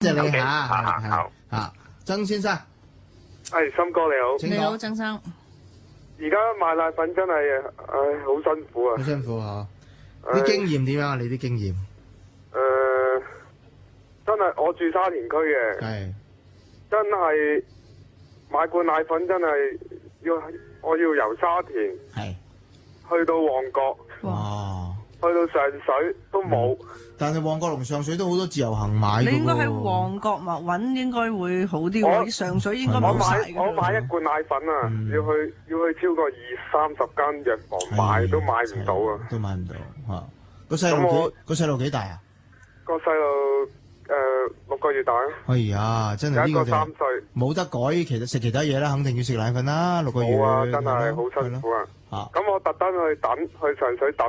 謝你嚇，曾先生，係森哥你好，你好曾生。而家賣奶粉真係，好辛苦啊！好辛苦嚇，啲經驗點樣啊？你啲經驗？真係我住沙田區嘅，係真係買罐奶粉真係我要由沙田係去到旺角，哇，去到上水都冇。但係旺角同上水都好多自由行買嘅喎。你應該喺旺角揾應該會好啲喎，上水應該冇晒㗎。我買一罐奶粉啊，要去超過20-30間藥房買都買唔到啊！都買唔到嚇。個細路幾大啊？個細路6個月大。哎呀，真係呢個有一個3歲。冇得改，食其他嘢啦，肯定要食奶粉啦。6個月。冇啊，真係好辛苦啊！咁我特登去上水等。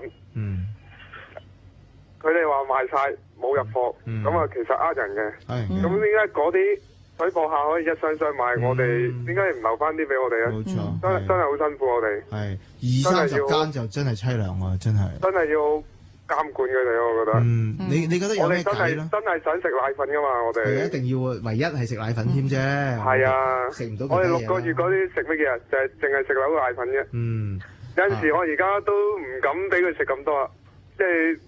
佢哋話賣晒冇入貨，咁啊其實呃人嘅。咁點解嗰啲水貨客可以一箱箱賣，我哋點解唔留翻啲俾我哋咧？冇錯，真係好辛苦我哋。係20-30間就真係凄涼喎，真係。真係要監管佢哋，我覺得。你覺得有咩計咧？真係想食奶粉噶嘛，我哋。係一定要唯一係食奶粉添啫。係啊，食唔到其他嘢。我哋6個月嗰啲食乜嘢啊？就係淨係食兩個奶粉啫。有陣時我而家都唔敢俾佢食咁多啊，即係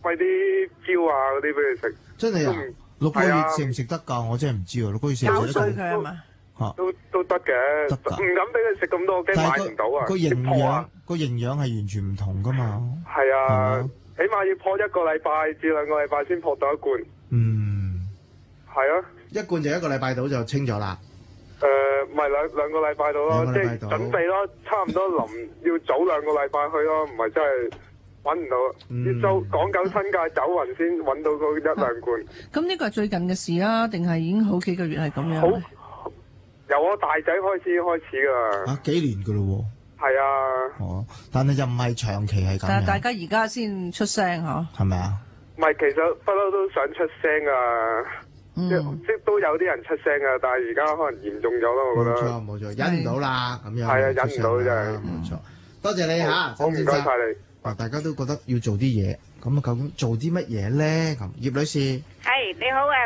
餵啲蕉啊嗰啲俾佢食。真係啊！6個月食唔食得㗎？我真係唔知喎。6個月食唔食得？攪碎佢係嘛？都得嘅，唔敢俾佢食咁多，驚買唔到啊！個營養係完全唔同㗎嘛。係啊，起碼要破1個禮拜至2個禮拜先破到一罐。係啊，一罐就1個禮拜到就清咗啦。唔係兩個禮拜到咯，即係準備咯，差唔多要早2個禮拜去咯，唔係真係揾唔到，要講究新界走勻先揾到嗰1-2罐。咁呢個係最近嘅事啊，定係已經好幾個月係咁樣？好，由我大仔開始㗎啦。幾年㗎咯喎。係啊。但係又唔係長期係咁。但係大家而家先出聲嗬。係咪啊？唔係，其實不嬲都想出聲㗎。即都有啲人出聲㗎，但係而家可能嚴重咗咯，我覺得。冇錯，忍唔到啦，咁樣。係啊，忍唔到真係。冇錯，多謝你嚇，好唔該晒你。大家都覺得要做啲嘢，咁究竟做啲乜嘢咧？咁葉女士。係你好啊。